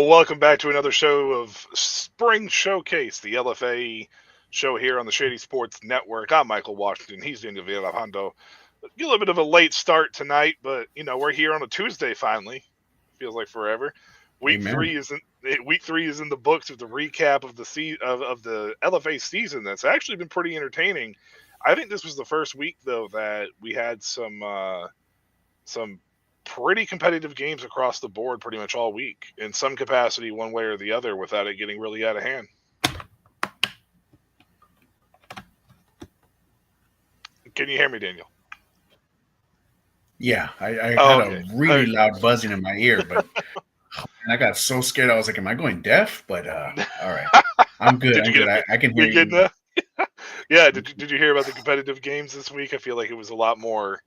Welcome back to another show of Spring Showcase, the LFA show here on the Shady Sports Network. I'm Michael Washington. He's in the Villalpando. A little bit of a late start tonight, but we're here on a Tuesday finally. Feels like forever. Week three is in the books with the recap of the LFA season. That's actually been pretty entertaining. I think this was the first week though that we had some pretty competitive games across the board pretty much all week in some capacity, one way or the other, without it getting really out of hand. Can you hear me, Daniel? Yeah, I had a really loud buzzing in my ear, but I got so scared. I was like, am I going deaf? But all right, I'm good. I can hear you. Yeah, did you hear about the competitive games this week? I feel like it was a lot more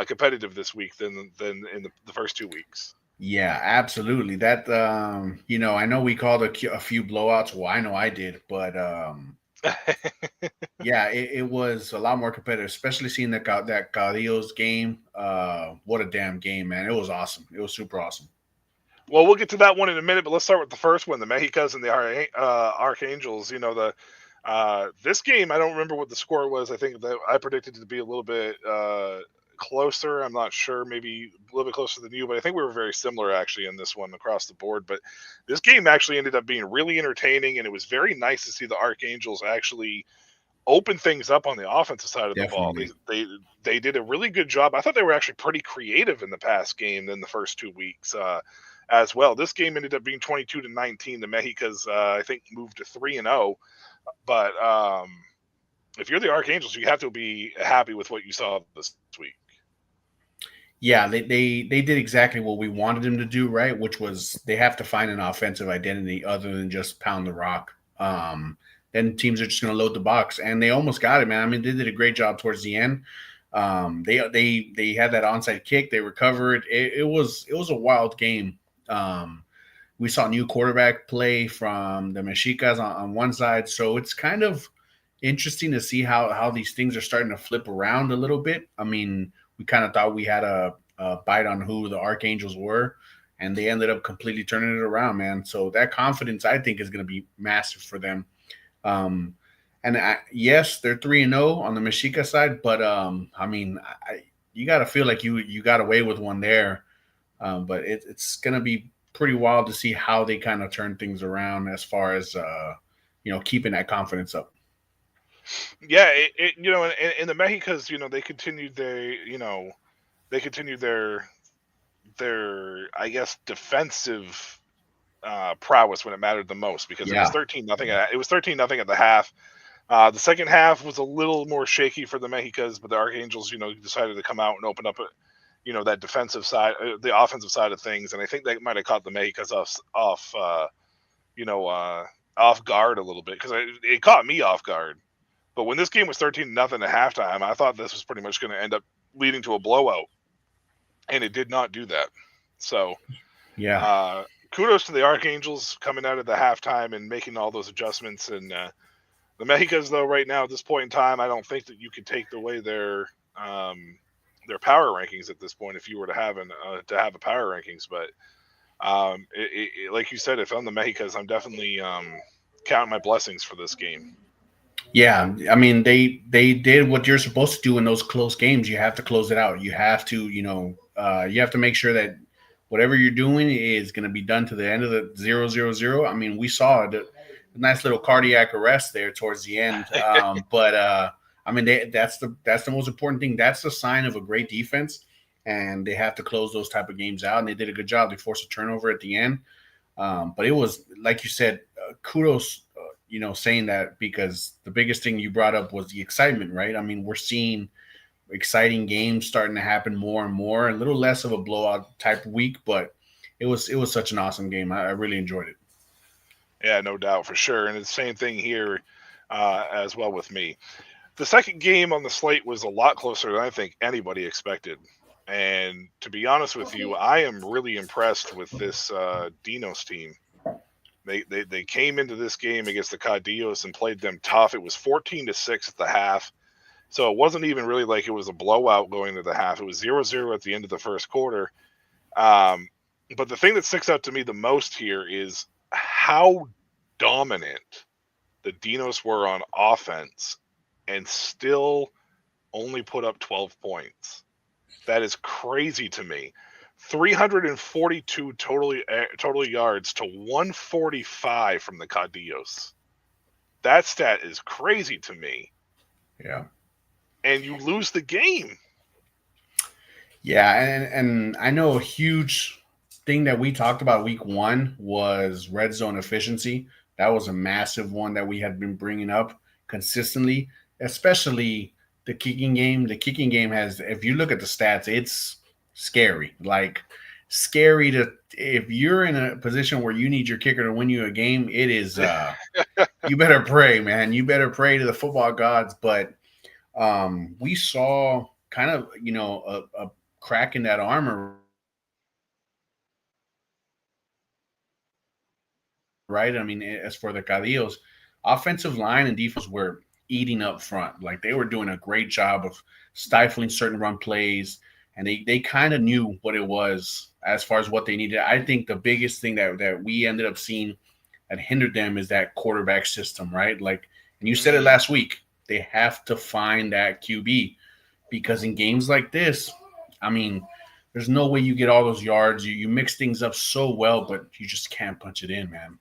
competitive this week than in the first 2 weeks. Yeah, absolutely. That I know we called a few blowouts. Well, I know I did, but yeah, it was a lot more competitive, especially seeing that Caudillo's game. What a damn game, man! It was awesome. It was super awesome. Well, we'll get to that one in a minute, but let's start with the first one: the Mexicas and the Archangels. This game, I don't remember what the score was. I think that I predicted it to be a little bit closer. I'm not sure, maybe a little bit closer than you, but I think we were very similar actually in this one across the board. But this game actually ended up being really entertaining, and it was very nice to see the Archangels actually open things up on the offensive side of Definitely. the ball. They did a really good job. I thought they were actually pretty creative in the past game than the first 2 weeks as well. This game ended up being 22-19. The Mexicas I think moved to 3-0, but if you're the Archangels, you have to be happy with what you saw this week. Yeah, they did exactly what we wanted them to do, right? Which was they have to find an offensive identity other than just pound the rock. Then teams are just going to load the box, and they almost got it, man. I mean, they did a great job towards the end. They had that onside kick, they recovered. It was a wild game. We saw new quarterback play from the Mexicas on one side, so it's kind of interesting to see how these things are starting to flip around a little bit. I mean, we kind of thought we had a bite on who the Archangels were, and they ended up completely turning it around, man. So that confidence, I think, is going to be massive for them. Yes, they're 3-0 on the Mexica side, but I mean, you got to feel like you got away with one there. But it's going to be pretty wild to see how they kind of turn things around as far as keeping that confidence up. Yeah, in the Mexicas, they continued their I guess defensive prowess when it mattered the most, because it was 13-0. It was 13-0 at the half. The second half was a little more shaky for the Mexicas, but the Archangels, decided to come out and open up that defensive side, the offensive side of things, and I think that might have caught the Mexicas off guard a little bit, because it caught me off guard. But when this game was 13-0 at halftime, I thought this was pretty much going to end up leading to a blowout, and it did not do that. So, yeah, kudos to the Archangels coming out of the halftime and making all those adjustments. And the Mexicas, though, right now at this point in time, I don't think that you could take away their power rankings at this point if you were to have a power rankings. But like you said, if I'm the Mexicas, I'm definitely counting my blessings for this game. Yeah, I mean, they did what you're supposed to do in those close games. You have to close it out. You have to, you have to make sure that whatever you're doing is going to be done to the end of the 0-0-0. I mean, we saw a nice little cardiac arrest there towards the end. But I mean, that's the most important thing. That's the sign of a great defense, and they have to close those type of games out. And they did a good job. They forced a turnover at the end, but it was like you said, kudos. Saying that because the biggest thing you brought up was the excitement, right? I mean, we're seeing exciting games starting to happen more and more. A little less of a blowout type week, but it was such an awesome game. I really enjoyed it. Yeah, no doubt for sure. And it's the same thing here as well with me. The second game on the slate was a lot closer than I think anybody expected. And to be honest with you, I am really impressed with this Dinos team. They came into this game against the Cadillos and played them tough. It was 14-6 at the half. So it wasn't even really like it was a blowout going to the half. It was 0-0 at the end of the first quarter. But the thing that sticks out to me the most here is how dominant the Dinos were on offense and still only put up 12 points. That is crazy to me. 342 total yards to 145 from the Cadillos. That stat is crazy to me. Yeah. And you lose the game. Yeah, and I know a huge thing that we talked about week one was red zone efficiency. That was a massive one that we had been bringing up consistently, especially the kicking game. The kicking game has, if you look at the stats, it's scary. Like scary to if you're in a position where you need your kicker to win you a game, it is you better pray, man. You better pray to the football gods. But we saw kind of, a crack in that armor, right? I mean, as for the Cadillos, offensive line and defense were eating up front. Like they were doing a great job of stifling certain run plays, and they kind of knew what it was as far as what they needed. I think the biggest thing that we ended up seeing that hindered them is that quarterback system, right? Like, and you said it last week, they have to find that QB because in games like this, I mean, there's no way you get all those yards. You mix things up so well, but you just can't punch it in, man.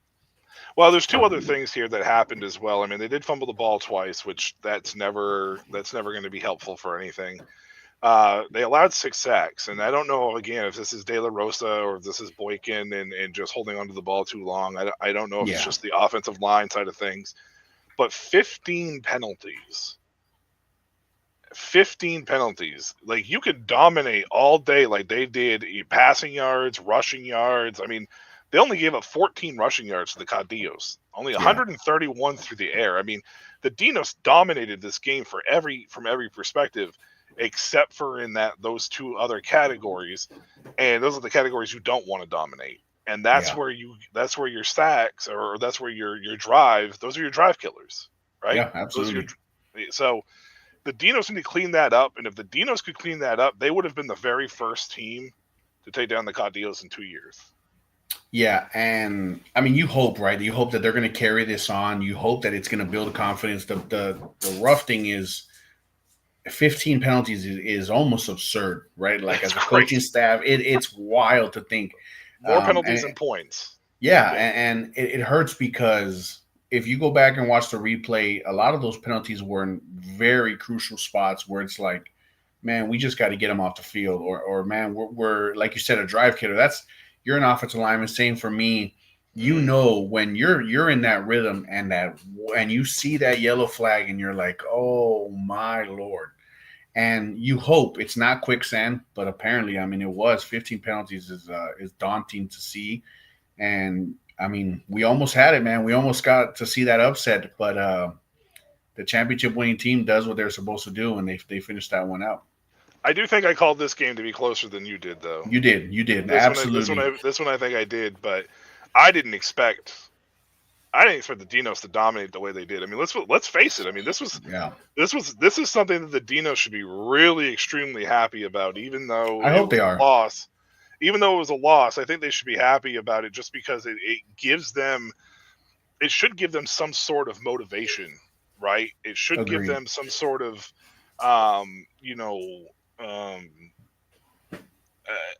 Well, there's two other things here that happened as well. I mean, they did fumble the ball twice, which that's never going to be helpful for anything. They allowed 6 sacks, and I don't know again if this is De La Rosa or if this is Boykin and just holding onto the ball too long. I don't know if it's just the offensive line side of things, but 15 penalties. 15 penalties. Like you could dominate all day like they did, passing yards, rushing yards. I mean, they only gave up 14 rushing yards to the Cadillos, only 131 through the air. I mean, the Dinos dominated this game from every perspective, except for in those two other categories, and those are the categories you don't want to dominate. And that's where your stacks or that's where your drive. Those are your drive killers, right? Yeah, absolutely. So the Dinos need to clean that up, and if the Dinos could clean that up, they would have been the very first team to take down the Cadillos in 2 years. Yeah, and I mean, you hope, right? You hope that they're going to carry this on. You hope that it's going to build confidence. The rough thing is 15 penalties is almost absurd, right? Like as a coaching staff, it's wild to think. More penalties than points. Yeah, and it hurts because if you go back and watch the replay, a lot of those penalties were in very crucial spots where it's like, man, we just got to get them off the field, or man, we're like you said, a drive killer. You're an offensive lineman. Same for me. You know when you're in that rhythm and you see that yellow flag and you're like, oh my Lord. And you hope it's not quicksand, but apparently, I mean, it was 15 penalties is daunting to see. And I mean, we almost had it, man. We almost got to see that upset, but the championship winning team does what they're supposed to do, and they finished that one out. I do think I called this game to be closer than you did, though. You did, absolutely. This one I think I did, but I didn't expect the Dinos to dominate the way they did. I mean, let's face it. I mean, this is something that the Dinos should be really extremely happy about, even though I hope they are. Loss. Even though it was a loss, I think they should be happy about it just because it should give them some sort of motivation, right? It should Agreed. give them some sort of,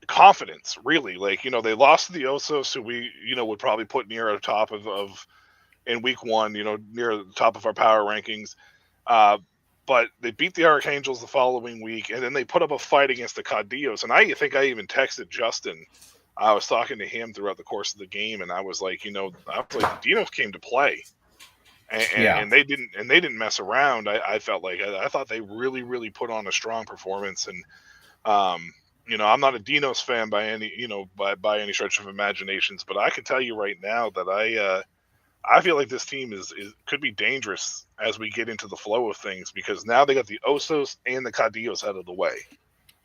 confidence, really. Like, they lost to the Osos, who we, would probably put near the top of in week one, near the top of our power rankings. But they beat the Archangels the following week, and then they put up a fight against the Caudillos. And I think I even texted Justin. I was talking to him throughout the course of the game, and I was like, the Dinos came to play, Yeah. and they didn't mess around. I felt like I thought they really, really put on a strong performance, and I'm not a Dinos fan by any by any stretch of imaginations, but I can tell you right now that I feel like this team is could be dangerous as we get into the flow of things, because now they got the Osos and the Caudillos out of the way.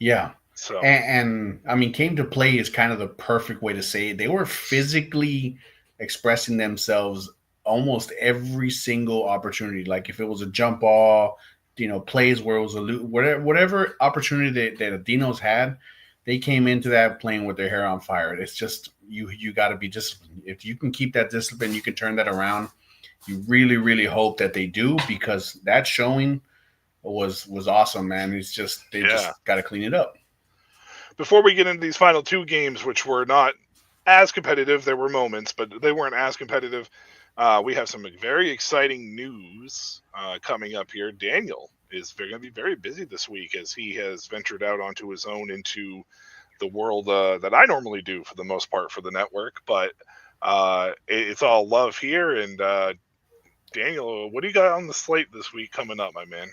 Yeah. So And I mean, came to play is kind of the perfect way to say it. They were physically expressing themselves almost every single opportunity. Like if it was a jump ball, plays where it was a whatever opportunity that the Dinos had, they came into that playing with their hair on fire. It's just you got to be disciplined. If you can keep that discipline, you can turn that around. You really, really hope that they do, because that showing was awesome, man. It's just they just got to clean it up. Before we get into these final two games, which were not as competitive, there were moments, but they weren't as competitive. We have some very exciting news coming up here. Daniel is going to be very busy this week as he has ventured out onto his own into the world that I normally do for the most part for the network. But it's all love here. And Daniel, what do you got on the slate this week coming up, my man?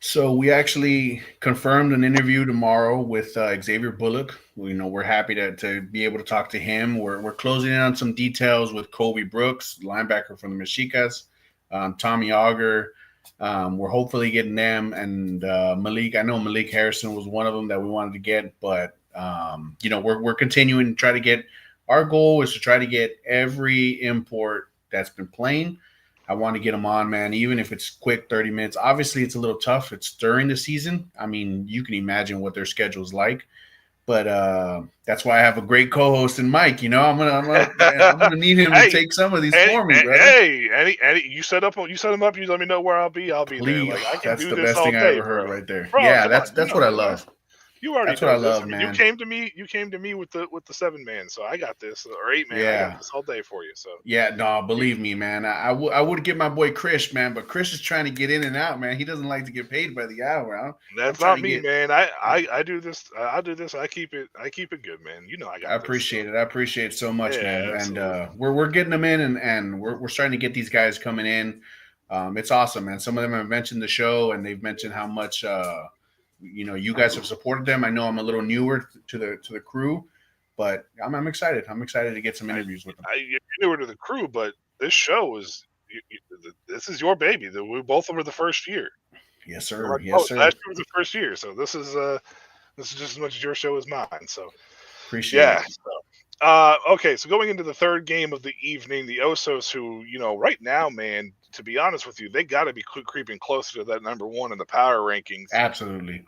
So we actually confirmed an interview tomorrow with Xavier Bullock. We're happy to be able to talk to him. We're closing in on some details with Kobe Brooks, linebacker from the Mexicas, Tommy Auger. We're hopefully getting them, and Malik. I know Malik Harrison was one of them that we wanted to get, but we're continuing to try to get. Our goal is to try to get every import that's been playing. I want to get them on, man, even if it's quick 30 minutes. Obviously, it's a little tough. It's during the season. I mean, you can imagine what their schedule's like. But that's why I have a great co-host in Mike. I'm gonna need him to take some of these for me, brother. Hey, you set him up. You let me know where I'll be. I'll be there. Please, Like I can that's do the this best all thing I day, ever heard bro. right there. Bro, Yeah, come on, that's what I love. You already That's what know I this. love, I mean, man. you came to me with the 7-man, so I got this, or 8-man. I got Yeah. this all day for you. So Yeah, no, believe me, man. I would get my boy Chris, man, but Chris is trying to get in and out, man. He doesn't like to get paid by the hour. I'm that's trying not to me, get. man. I do this. I do this. I keep it good, man. You know I I got this. So. appreciate it. I appreciate it so much, Yeah, man. And absolutely. we're getting them in, and we're starting to get these guys coming in. It's awesome, man. Some of them have mentioned the show, and they've mentioned how much you guys have supported them. I know I'm a little newer to the crew, but I'm excited. I'm excited to get some interviews with them. You're newer to the crew, but this show is this is your baby. We both were the first year. Yes, You're sir. my Yes, host. sir. Last year was the first year, so this is just as much as your show as mine. So Appreciate yeah. it. Okay, so going into the third game of the evening, the Osos, who right now, man, to be honest with you, they got to be creeping closer to that number one in the power rankings. Absolutely.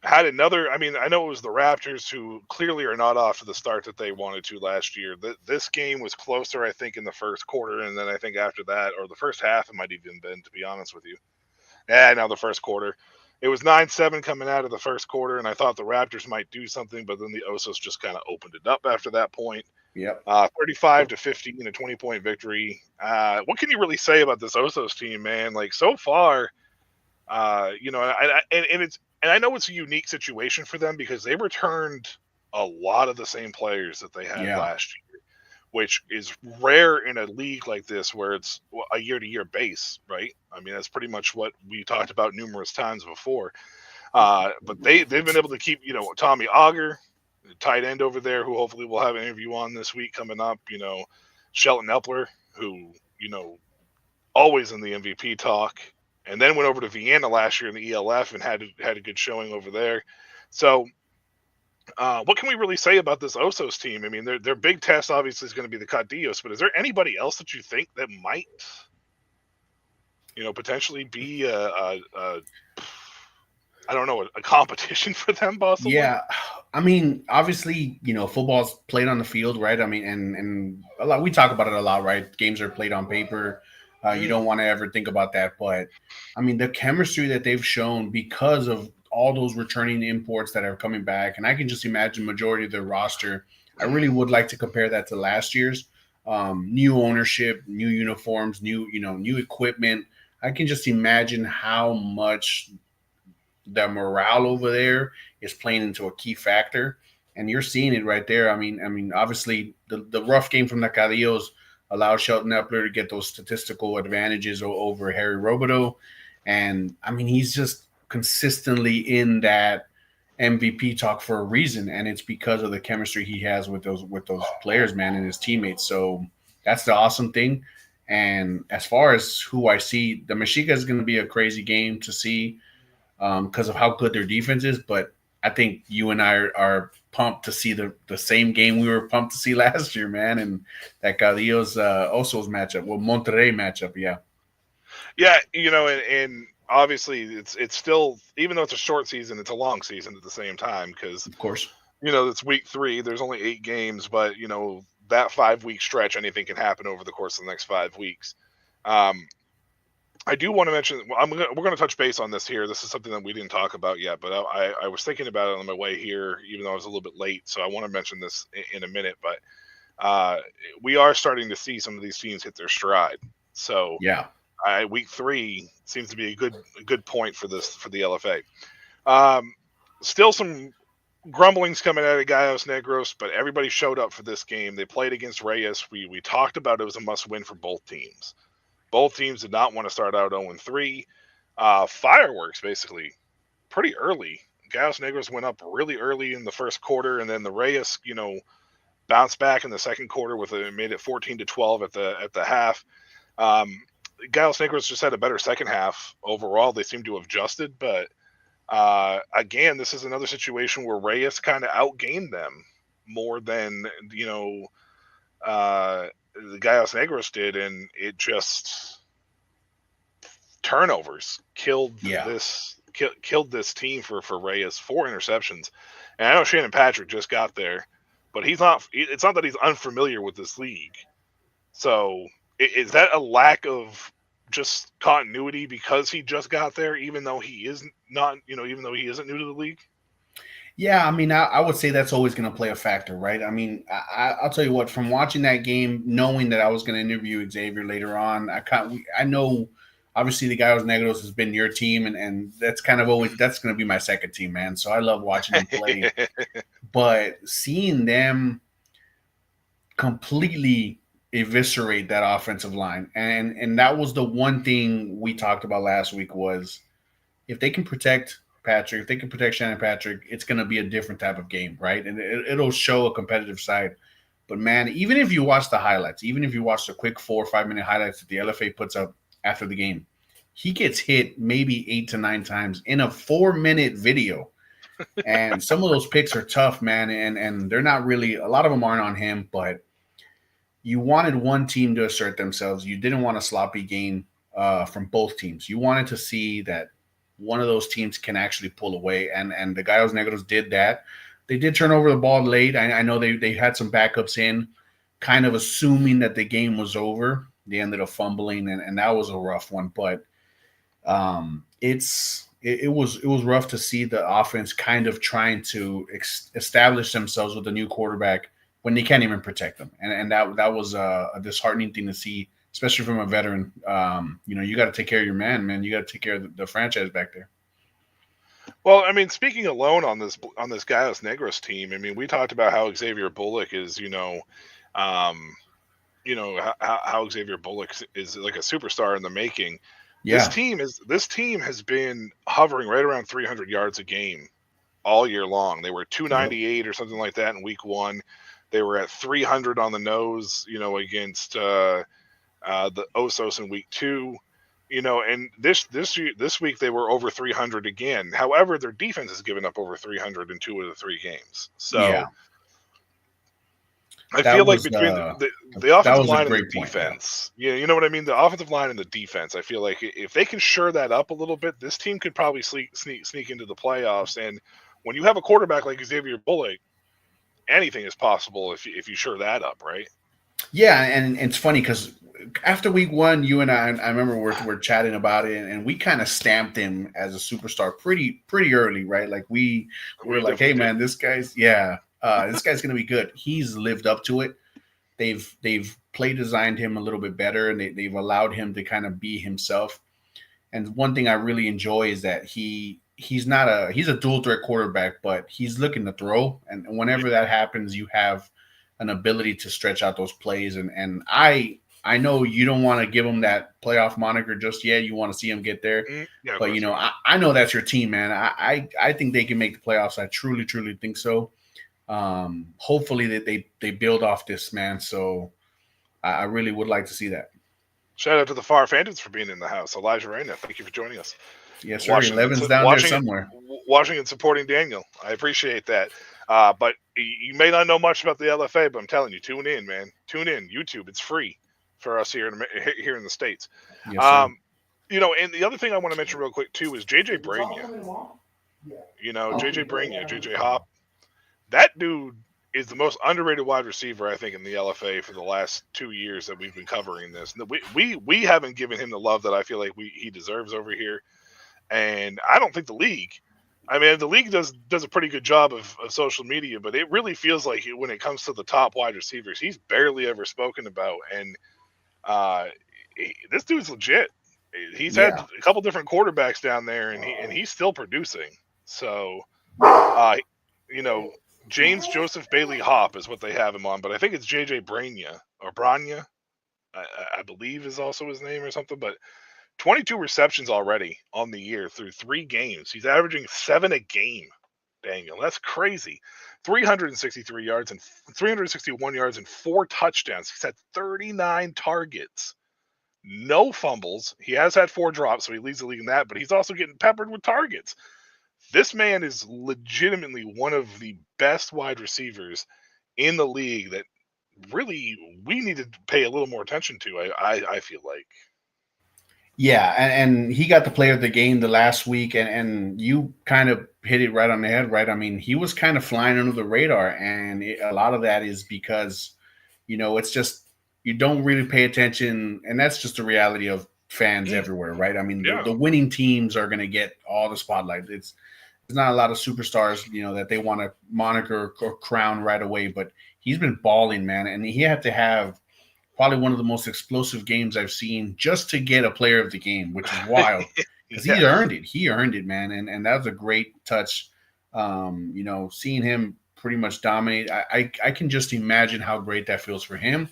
Had another. I mean, I know it was the Raptors who clearly are not off to the start that they wanted to last year. This game was closer, I think, in the first quarter, and then I think after that, or the first half, it might even been, to be honest with you. Yeah, now the first quarter. It was 9-7 coming out of the first quarter, and I thought the Raptors might do something, but then the Osos just kind of opened it up after that point. Yep. 35-15, a 20-point victory. What can you really say about this Osos team, man? Like so far, and I know it's a unique situation for them because they returned a lot of the same players that they had last year, which is rare in a league like this where it's a year-to-year base, right? I mean, that's pretty much what we talked about numerous times before. But they've been able to keep, Tommy Auger, the tight end over there, who hopefully we'll have an interview on this week coming up. Shelton Epler, who always in the MVP talk, and then went over to Vienna last year in the ELF and had a good showing over there. So what can we really say about this Osos team? I mean, their big test obviously is going to be the Caudillos, but is there anybody else that you think that might, potentially be I don't know, a competition for them possibly? Yeah. I mean, obviously, football's played on the field, right? I mean, and a lot, we talk about it a lot, right? Games are played on paper. You don't want to ever think about that, but I mean, the chemistry that they've shown because of all those returning imports that are coming back, and I can just imagine majority of their roster. I really would like to compare that to last year's. New ownership, new uniforms, new equipment. I can just imagine how much the morale over there is playing into a key factor, and you're seeing it right there. Obviously the rough game from the Cadillos allowed Shelton Epler to get those statistical advantages over Harry Robideau, and I mean he's just consistently in that MVP talk for a reason, and it's because of the chemistry he has with those players, man, and his teammates. So that's the awesome thing. And as far as who I see, the Mexica is going to be a crazy game to see because of how good their defense is. But I think you and I are pumped to see the same game we were pumped to see last year, man. And that Cadillos Osos matchup, well, Monterrey matchup, yeah. Yeah, and obviously it's still, even though it's a short season, it's a long season at the same time because Of course. it's week 3. There's only 8 games, but that 5-week stretch, anything can happen over the course of the next 5 weeks. I do want to mention, we're going to touch base on this here. This is something that we didn't talk about yet, but I was thinking about it on my way here, even though I was a little bit late. So I want to mention this in a minute, but we are starting to see some of these teams hit their stride. So yeah, week 3 seems to be a good point for the LFA. Still some grumblings coming out of Gallos Negros, but everybody showed up for this game. They played against Reyes. We talked about it was a must-win for both teams. Both teams did not want to start out 0-3. Fireworks, basically, pretty early. Gallos Negros went up really early in the first quarter, and then the Reyes, bounced back in the second quarter made it 14-12 at the half. Gallos Negros just had a better second half overall. They seem to have adjusted, but again, this is another situation where Reyes kind of outgained them more than the Gallos Negros did, and it just turnovers killed this team for Reyes. 4 interceptions, and I know Shannon Patrick just got there, but it's not that he's unfamiliar with this league. So is that a lack of just continuity because he just got there, even though he isn't new to the league? Yeah, I mean, I would say that's always going to play a factor, right? I mean, I'll tell you what, from watching that game, knowing that I was going to interview Xavier later on, I know, obviously, the Gallos Negros has been your team, and that's kind of always, that's going to be my second team, man. So I love watching them play. But seeing them completely eviscerate that offensive line, and that was the one thing we talked about last week was if they can protect Patrick, if they can protect Shannon Patrick, it's going to be a different type of game, right? And it'll show a competitive side. But man, even if you watch the highlights, even if you watch the quick 4 or 5 minute highlights that the LFA puts up after the game, he gets hit maybe 8 to 9 times in a 4-minute video. And some of those picks are tough, man. And they're not really, a lot of them aren't on him, but you wanted one team to assert themselves. You didn't want a sloppy game from both teams. You wanted to see that one of those teams can actually pull away, and the Gallos Negros did that. They did turn over the ball late. I know they had some backups in, kind of assuming that the game was over. They ended up fumbling, and that was a rough one. But it was rough to see the offense kind of trying to establish themselves with a new quarterback when they can't even protect them, and that was a disheartening thing to see, especially from a veteran. You got to take care of your man. You got to take care of the franchise back there. Well, I mean, speaking alone on this Gallos Negros team, I mean, we talked about how Xavier Bullock is, how Xavier Bullock is like a superstar in the making. Yeah. This team has been hovering right around 300 yards a game all year long. They were 298 or something like that in week 1. They were at 300 on the nose, against the Osos in week 2, and this week they were over 300 again. However, their defense has given up over 300 in 2 of the 3 games. So yeah. I feel like between the offensive line and the defense, you know what I mean? The offensive line and the defense, I feel like if they can shore that up a little bit, this team could probably sneak into the playoffs. And when you have a quarterback like Xavier Bullock, anything is possible if you shore that up, right? Yeah, and it's funny because after week 1, you and I remember we're chatting about it, and we kind of stamped him as a superstar pretty early, right? Like we were like, hey man, this guy's gonna be good. He's lived up to it. They've play designed him a little bit better, and they've allowed him to kind of be himself. And one thing I really enjoy is that he's not he's a dual threat quarterback, but he's looking to throw. And whenever that happens, you have an ability to stretch out those plays. And I know you don't want to give him that playoff moniker just yet. You want to see him get there. Yeah, of But, course. I know that's your team, man. I think they can make the playoffs. I truly, truly think so. Hopefully that they build off this, man. So I really would like to see that. Shout out to the Far Phantoms for being in the house. Elijah Reyna, thank you for joining us. Yes, sir. Washington, 11's down there Washington, somewhere. Washington supporting Daniel. I appreciate that. But you may not know much about the LFA, but I'm telling you, tune in, man. Tune in. YouTube, it's free for us here in the States. Yes, sir. And the other thing I want to mention real quick too is JJ Brania. JJ Brania, JJ Hop. That dude is the most underrated wide receiver, I think, in the LFA for the last 2 years that we've been covering this. We haven't given him the love that I feel like he deserves over here, and I don't think the league. I mean, the league does a pretty good job of social media, but it really feels like when it comes to the top wide receivers, he's barely ever spoken about, and this dude's legit. He's had a couple different quarterbacks down there, and he's still producing. So, James Joseph Bailey Hop is what they have him on, but I think it's JJ Brania or Brania, I believe is also his name or something. But 22 receptions already on the year through 3 games. He's averaging 7 a game. Daniel, that's crazy. 361 yards and 4 touchdowns. He's had 39 targets. No fumbles. He has had 4 drops, so he leads the league in that, but he's also getting peppered with targets. This man is legitimately one of the best wide receivers in the league that really we need to pay a little more attention to, I feel like. Yeah, and he got the player of the game the last week, and you kind of hit it right on the head, right? I mean, he was kind of flying under the radar, and a lot of that is because, it's just you don't really pay attention, and that's just the reality of fans everywhere, right? I mean, the winning teams are going to get all the spotlight. There's not a lot of superstars, that they want to moniker or crown right away, but he's been balling, man, and he had to have probably one of the most explosive games I've seen just to get a player of the game, which is wild because he earned it. He earned it, man, and that was a great touch. Seeing him pretty much dominate, I can just imagine how great that feels for him.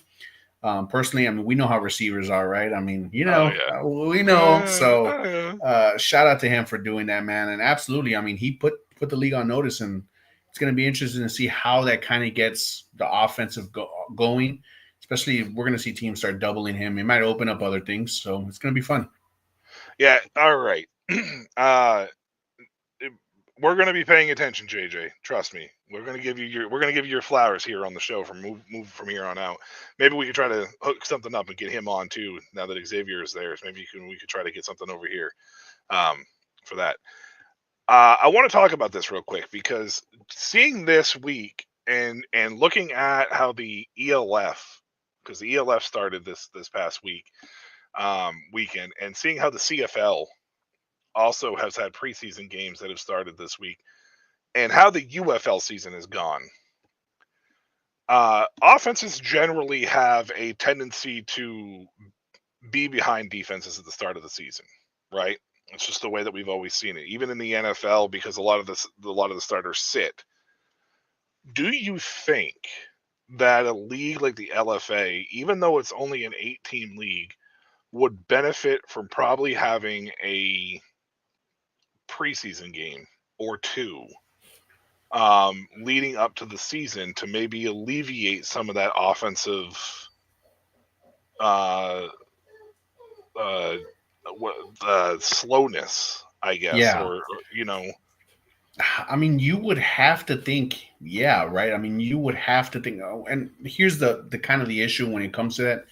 Personally, I mean, we know how receivers are, right? I mean, we know. So shout out to him for doing that, man. And absolutely, I mean, he put the league on notice, and it's going to be interesting to see how that kind of gets the offensive going. Especially if we're going to see teams start doubling him. It might open up other things, so it's going to be fun. Yeah, all right. We're going to be paying attention, JJ. Trust me. We're going to give you your flowers here on the show move from here on out. Maybe we could try to hook something up and get him on too. Now that Xavier is there, maybe we could try to get something over here for that. I want to talk about this real quick because seeing this week and looking at how the ELF, because the ELF started this past weekend, and seeing how the CFL also has had preseason games that have started this week, and how the UFL season has gone. Offenses generally have a tendency to be behind defenses at the start of the season, right? It's just the way that we've always seen it, even in the NFL, because a lot of the starters sit. Do you think that a league like the LFA, even though it's only an 8-team league, would benefit from probably having a preseason game or 2 leading up to the season to maybe alleviate some of that offensive slowness, I guess, Yeah. or I mean, you would have to think, yeah, right. I mean, you would have to think. Oh, and here's the kind of the issue when it comes to that.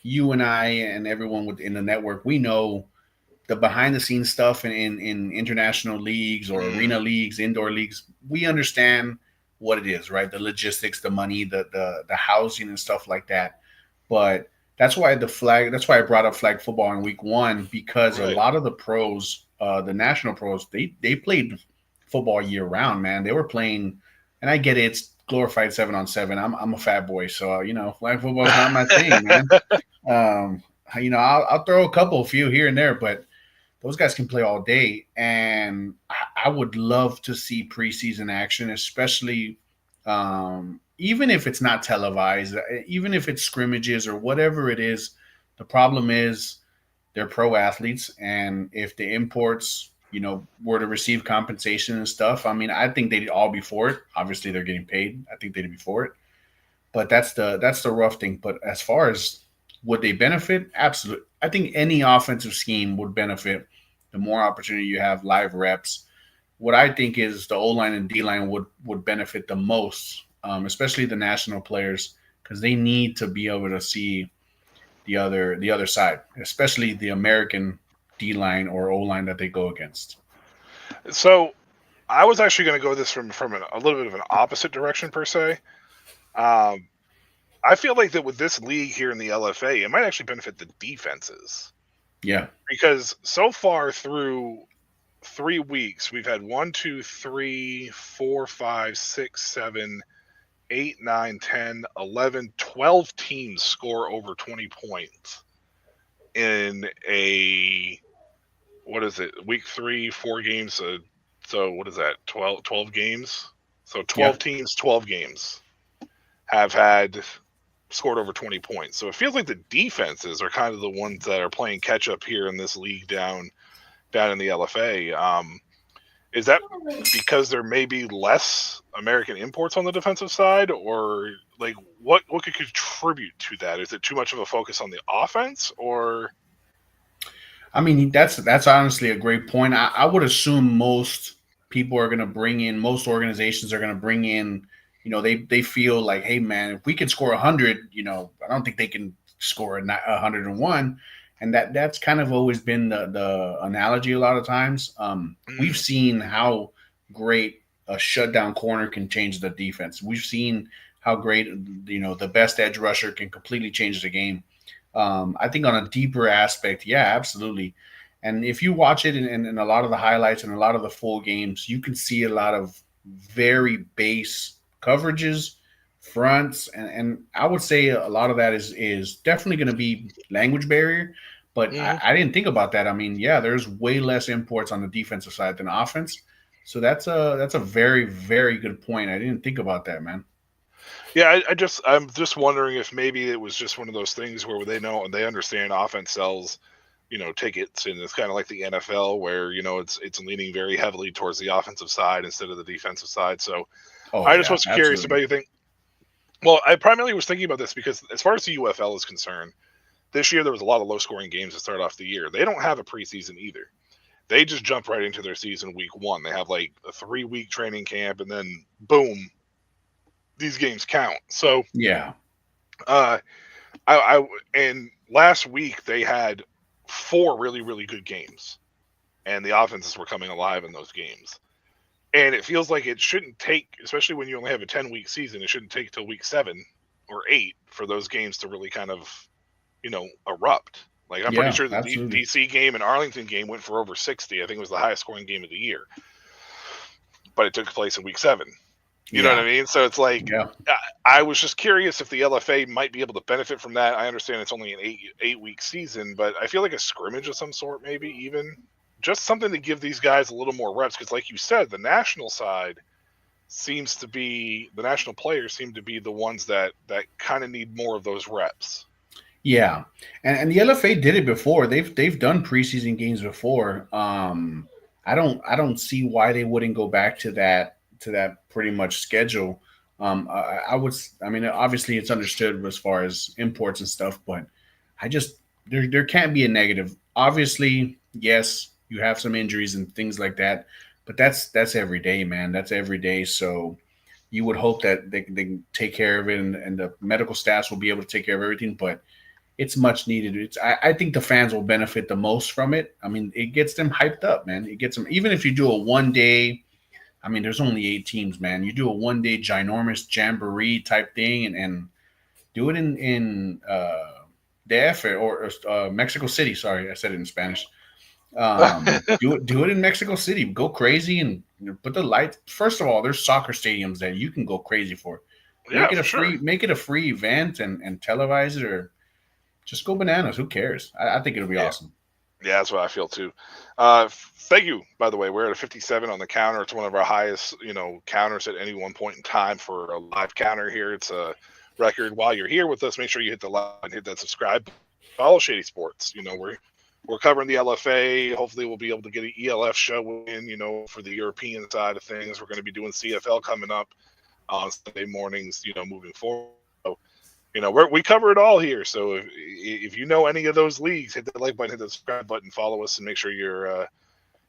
You and I and everyone in the network, we know the behind the scenes stuff in international leagues or arena leagues, indoor leagues. We understand what it is, right? The logistics, the money, the housing and stuff like that. But that's why I brought up flag football in week 1, because a lot of the pros, the national pros, they played football year round, man. They were playing, and I get it, it's glorified 7-on-7. I'm a fat boy, so flag football is not my thing, man. I'll throw a few here and there, but those guys can play all day, and I would love to see preseason action, especially even if it's not televised, even if it's scrimmages or whatever it is. The problem is they're pro athletes, and if the imports, were to receive compensation and stuff, I mean, I think they'd all be for it. Obviously, they're getting paid. I think they'd be for it. But that's the rough thing. But as far as would they benefit? Absolutely. I think any offensive scheme would benefit the more opportunity you have live reps. What I think is the O line and D line would benefit the most, especially the national players, because they need to be able to see the other side, especially the American D line or O line that they go against. So I was actually going to go this from a little bit of an opposite direction per se. Um, I feel like that with this league here in the LFA, it might actually benefit the defenses Yeah, because so far through 3 weeks, we've had 1, 2, 3, 4, 5, 6, 7, 8, 9, 10, 11, 12 teams score over 20 points in a, what is it, week 3, 4 games. So what is that, 12 games? So 12 yeah, teams, 12 games have had scored over 20 points. So it feels like the defenses are kind of the ones that are playing catch up here in this league down in the LFA. Is that because there may be less American imports on the defensive side, or like what could contribute to that? Is it too much of a focus on the offense, or? I mean, that's honestly a great point. I would assume most people are going to bring in, most organizations are going to bring in, they feel like, hey man, if we can score 100, I don't think they can score 101, and that's kind of always been the analogy a lot of times. We've seen how great a shutdown corner can change the defense. We've seen how great the best edge rusher can completely change the game. I think on a deeper aspect, yeah, absolutely. And if you watch it in a lot of the highlights and a lot of the full games, you can see a lot of very base coverages, fronts, and I would say a lot of that is definitely going to be language barrier. But Mhm. I didn't think about that. I mean, yeah, there's way less imports on the defensive side than offense. So that's a very, very good point. I didn't think about that, man. Yeah, I'm just wondering if maybe it was just one of those things where they know and they understand offense sells, tickets, and it's kind of like the NFL where it's leaning very heavily towards the offensive side instead of the defensive side. So Oh I just yeah, was curious absolutely. about you think. Well, I primarily was thinking about this because as far as the UFL is concerned, this year there was a lot of low scoring games to start off the year. They don't have a preseason either. They just jump right into their season week 1. They have like a 3-week training camp, and then boom, these games count. So Yeah, uh, I and last week they had 4 really really good games, and the offenses were coming alive in those games. And it feels like it shouldn't take, especially when you only have a 10-week season, it shouldn't take till week 7 or 8 for those games to really kind of erupt. Like I'm pretty yeah, sure the absolutely. DC game and Arlington game went for over 60. I think it was the highest scoring game of the year, but it took place in week 7. You know what I Yeah, mean? So it's like yeah. I was just curious if the LFA might be able to benefit from that. I understand it's only an eight-week season, but I feel like a scrimmage of some sort, maybe even just something to give these guys a little more reps. Because, like you said, the national side seems to be the national players seem to be the ones that kind of need more of those reps. Yeah, and the LFA did it before. They've done preseason games before. I don't see why they wouldn't go back to that pretty much schedule. I would. I mean, obviously it's understood as far as imports and stuff, but I just there can't be a negative. Obviously, yes, you have some injuries and things like that, but that's every day, man. That's every day. So you would hope that they can take care of it, and the medical staffs will be able to take care of everything, but it's much needed. I think the fans will benefit the most from it. I mean, it gets them hyped up, man. It gets them, even if you do a 1 day. I mean, there's only 8 teams, man. You do a 1 day ginormous jamboree type thing, and do it in DF or Mexico City. Sorry, I said it in Spanish. Do it in Mexico City. Go crazy and put the lights. First of all, there's soccer stadiums that you can go crazy for. Yeah, Make it for a sure. free event and televise it, or Just go bananas. Who cares? I think it'll be Yeah. awesome. Yeah, that's what I feel too. Thank you, by the way. We're at a 57 on the counter. It's one of our highest, counters at any one point in time for a live counter here. It's a record. While you're here with us, make sure you hit the like and hit that subscribe. Follow Shady Sports. We're covering the LFA. Hopefully, we'll be able to get an ELF show in. For the European side of things, we're going to be doing CFL coming up on Sunday mornings. Moving forward. So, we cover it all here. So if you know any of those leagues, hit the like button, hit the subscribe button, follow us, and make sure you're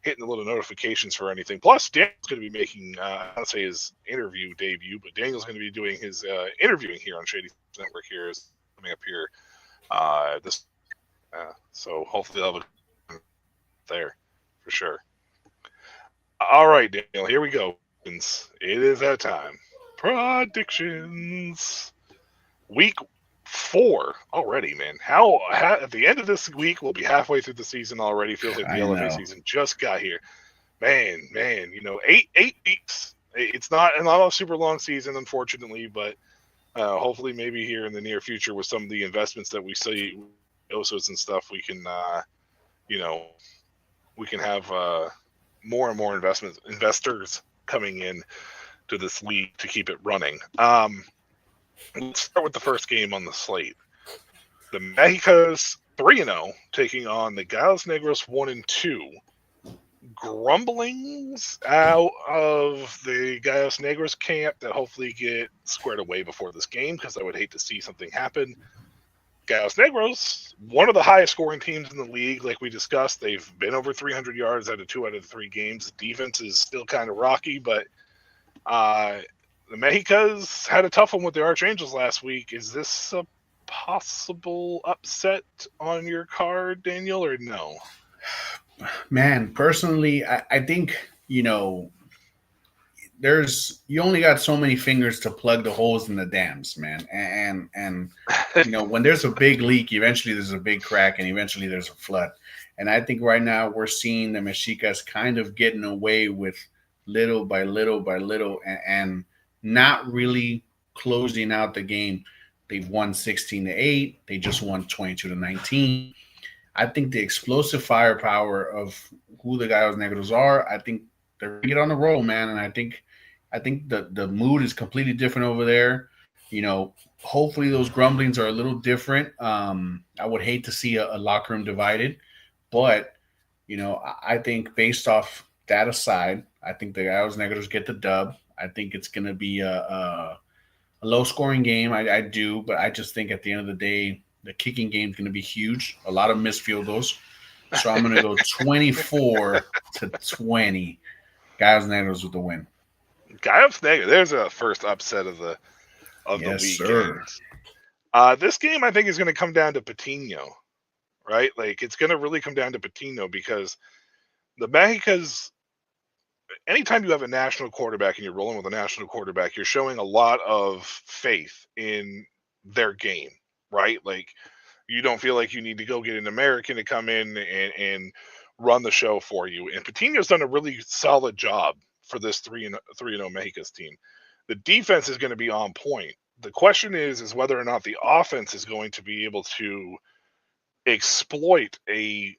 hitting the little notifications for anything. Plus, Daniel's going to be making, I don't say his interview debut, but Daniel's going to be doing his interviewing here on Shady Sports Network here is coming up here this. So hopefully I'll have a there for sure. All right, Daniel, here we go. It is that time. Predictions. Week 4 already, man. How at the end of this week we'll be halfway through the season already. Feels like the I LFA know. season just got here. Man, 8 weeks. It's not a super long season, unfortunately, but hopefully maybe here in the near future with some of the investments that we see, OSOs and stuff, we can you know we can have more and more investors coming in to this league to keep it running. Let's start with the first game on the slate. The Mexicos 3-0 taking on the Gallos Negros 1-2. Grumblings out of the Gallos Negros camp that hopefully get squared away before this game because I would hate to see something happen. Gallos Negros, one of the highest scoring teams in the league, like we discussed. They've been over 300 yards out of 2 out of the 3 games. The defense is still kind of rocky, but the Mexicas had a tough one with the Archangels last week. Is this a possible upset on your card, Daniel, or no? Man, personally, I think, you only got so many fingers to plug the holes in the dams, man. And when there's a big leak, eventually there's a big crack and eventually there's a flood. And I think right now we're seeing the Mexicas kind of getting away with little by little by little and not really closing out the game. They've won 16-8. They just won 22-19. I think the explosive firepower of who the Gallos Negros are, I think they're gonna get on the roll, man. And I think the mood is completely different over there. Hopefully those grumblings are a little different. I would hate to see a locker room divided, but I think based off that aside, I think the Gallos Negros get the dub. I think it's gonna be a low scoring game. I do, but I just think at the end of the day, the kicking game is going to be huge. A lot of missed field goals. So I'm going to go 24-20. Gallos Negros with the win. Gallos Negros. There's a first upset of the Yes, weekend. sir. This game I think is going to come down to Patino, right? Like it's going to really come down to Patino because the Mexicas. Anytime you have a national quarterback and you're rolling with a national quarterback, you're showing a lot of faith in their game, right? Like you don't feel like you need to go get an American to come in and run the show for you. And Patino's done a really solid job for this 3-0 Mexicas team. The defense is going to be on point. The question is whether or not the offense is going to be able to exploit a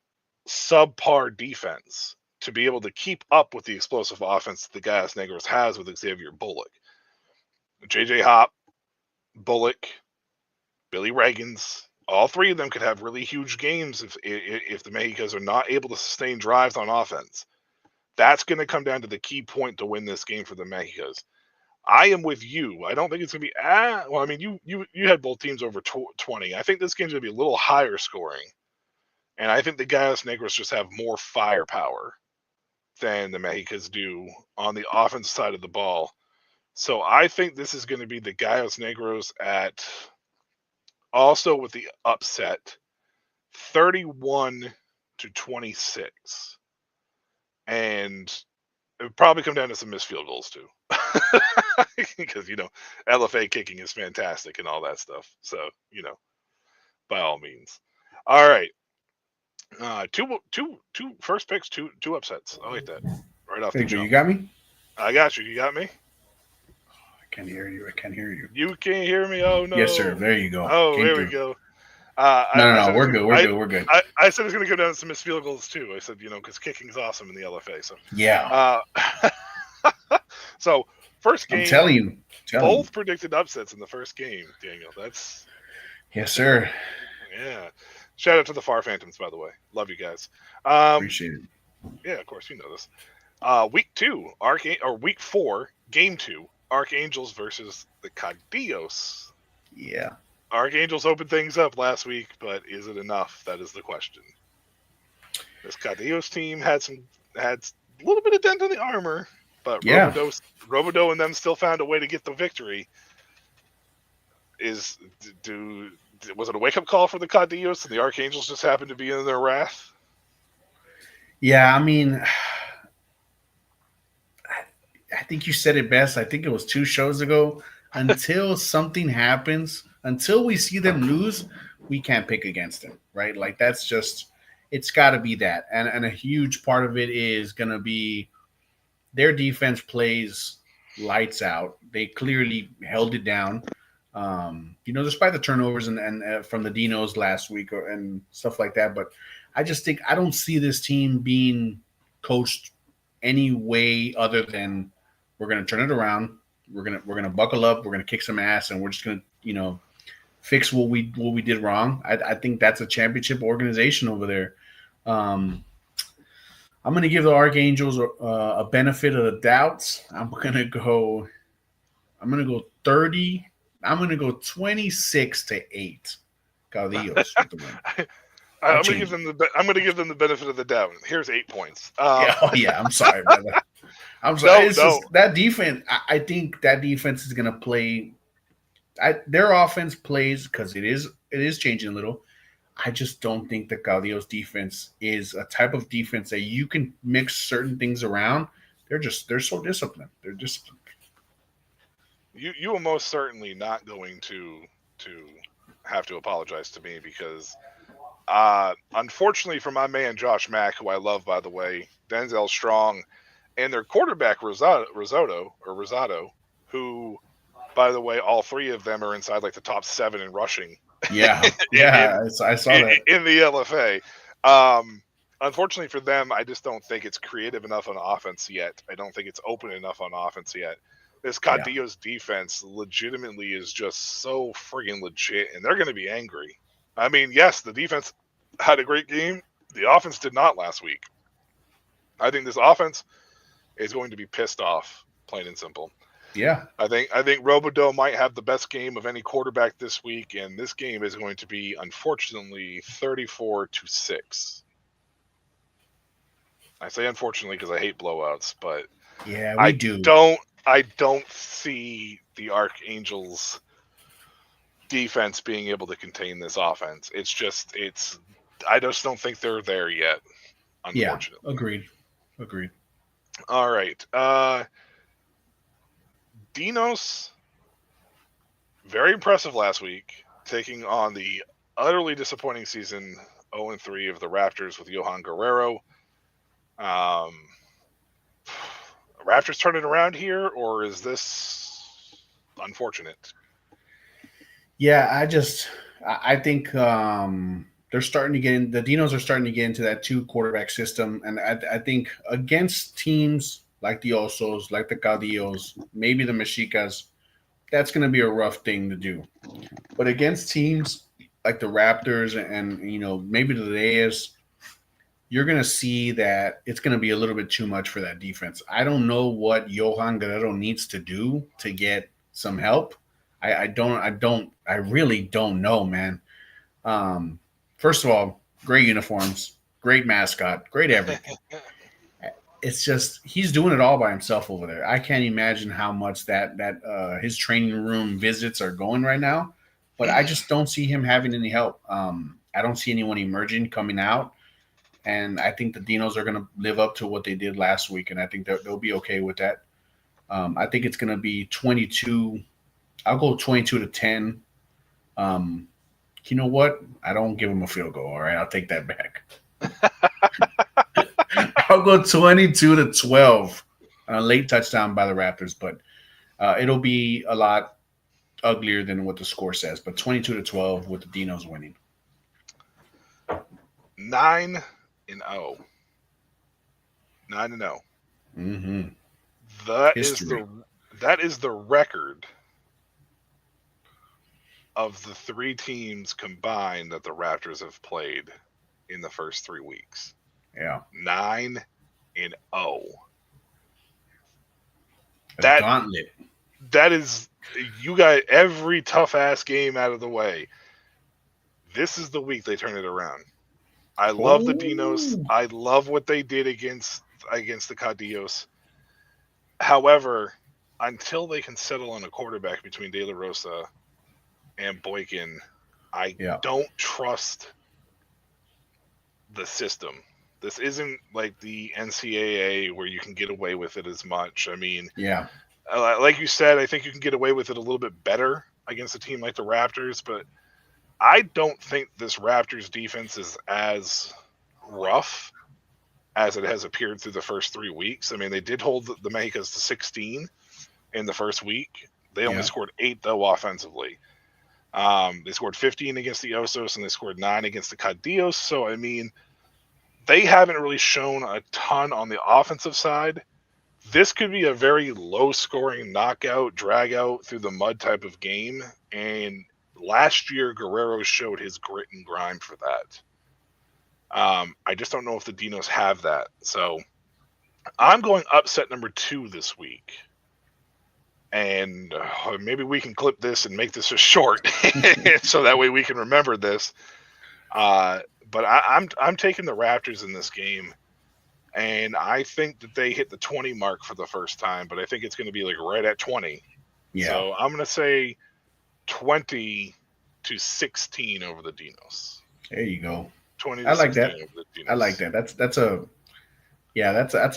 subpar defense to be able to keep up with the explosive offense that the Gallos Negros has with Xavier Bullock. JJ Hop, Bullock, Billy Reagans, all 3 of them could have really huge games if the Mexicas are not able to sustain drives on offense. That's going to come down to the key point to win this game for the Mexicas. I am with you. I don't think it's going to be well. I mean, you had both teams over 20. I think this game's going to be a little higher scoring, and I think the Gallos Negros just have more firepower than the Mexicas do on the offensive side of the ball. So I think this is going to be the Gallos Negros at also with the upset 31-26. And it would probably come down to some missed field goals too. Because LFA kicking is fantastic and all that stuff. So, by all means. All right. Two first picks, two upsets. I like that. Right off the Hey, jump. you got me? I got you. You got me? I can't hear you. You can't hear me? Oh, no. Yes, sir. There you go. Oh, Came there through. we go. I said We're good. We're good. I said it's going to go down to some missed field goals too. I said, because kicking's awesome in the LFA. So, Yeah, so first I'm game, telling you. both predicted upsets in the first game. Daniel, that's Yes, sir. yeah. Shout out to the Far Phantoms, by the way. Love you guys. Appreciate it. Yeah, of course you know this. Week 2, week 4, game 2, Archangels versus the Cadillos. Yeah. Archangels opened things up last week, but is it enough? That is the question. This Cadillos team had a little bit of dent in the armor, but Yeah. Robodo and them still found a way to get the victory. Was it a wake up call for the Cadillos and the Archangels just happened to be in their wrath? Yeah, I mean, I think you said it best. I think it was 2 shows ago. Until something happens, until we see them lose, we can't pick against them, right? Like that's just, it's got to be that. And a huge part of it is going to be their defense plays lights out. They clearly held it down. Despite the turnovers and from the Dinos last week and stuff like that. But I just think I don't see this team being coached any way other than we're going to turn it around. We're gonna buckle up. We're gonna kick some ass, and we're just gonna fix what we did wrong. I think that's a championship organization over there. I'm gonna give the Archangels a benefit of the doubt. I'm gonna go 30. I'm gonna go 26-8. Cadillos with the win. I'm gonna give them the benefit of the doubt. Here's 8 points. Yeah. I'm sorry, brother. I'm sorry. That defense. I think that defense is gonna play. Their offense plays because it is changing a little. I just don't think the Cadillos defense is a type of defense that you can mix certain things around. They're so disciplined. They're disciplined. You are most certainly not going to have to apologize to me because, unfortunately for my man Josh Mack, who I love by the way, Denzel Strong, and their quarterback Rosado, who, by the way, all 3 of them are inside like the top 7 in rushing. Yeah, I saw that in the LFA. Unfortunately for them, I just don't think it's creative enough on offense yet. I don't think it's open enough on offense yet. This Cadillos defense legitimately is just so friggin' legit, and they're going to be angry. I mean, yes, the defense had a great game. The offense did not last week. I think this offense is going to be pissed off, plain and simple. Yeah. I think Robodo might have the best game of any quarterback this week, and this game is going to be, unfortunately, 34-6. I say unfortunately because I hate blowouts, but yeah, I don't see the Archangels defense being able to contain this offense. I just don't think they're there yet, unfortunately. Yeah, agreed. All right. Dinos, very impressive last week, taking on the utterly disappointing season 0-3 of the Raptors with Johan Guerrero. Raptors turning around here, or is this unfortunate? Yeah, I think they're starting to get in. The Dinos are starting to get into that 2 quarterback system, and I think against teams like the Osos, like the Caudillos, maybe the Mexicas, that's going to be a rough thing to do. But against teams like the Raptors and maybe the Reyes, you're going to see that it's going to be a little bit too much for that defense. I don't know what Johan Guerrero needs to do to get some help. I really don't know, man. First of all, great uniforms, great mascot, great everything. It's just he's doing it all by himself over there. I can't imagine how much that his training room visits are going right now, but I just don't see him having any help. I don't see anyone emerging coming out, and I think the Dinos are going to live up to what they did last week, and I think they'll be okay with that. I think it's going to be 22. I'll go 22-10. You know what? I don't give them a field goal. All right, I'll take that back. I'll go 22-12 on a late touchdown by the Raptors, but it'll be a lot uglier than what the score says. But 22-12 with the Dinos winning. 9-0. 9-0. Mm-hmm. That is History. the record of the 3 teams combined that the Raptors have played in the first 3 weeks. Yeah. 9-0. A That gauntlet. that is, you got every tough ass game out of the way. This is the week they turn it around. I love the Dinos. Oh. I love what they did against the Cadillos. However, until they can settle on a quarterback between De La Rosa and Boykin, I Yeah. don't trust the system. This isn't like the NCAA where you can get away with it as much. I mean, Yeah. like you said, I think you can get away with it a little bit better against a team like the Raptors, but I don't think this Raptors defense is as rough as it has appeared through the first 3 weeks. I mean, they did hold the Mexicans to 16 in the first week. They only Yeah. scored 8, though, offensively. They scored 15 against the Osos, and they scored 9 against the Cadillos. So, I mean, they haven't really shown a ton on the offensive side. This could be a very low-scoring knockout, drag-out through the mud type of game. And last year, Guerrero showed his grit and grime for that. I just don't know if the Dinos have that. So I'm going upset number 2 this week. And maybe we can clip this and make this a short, so that way we can remember this. But I'm taking the Raptors in this game, and I think that they hit the 20 mark for the first time. But I think it's going to be like right at 20. Yeah. So I'm going to say 20-16 over the Dinos. There you go. 20 to I like 16 that. over the Dinos. I like that. That's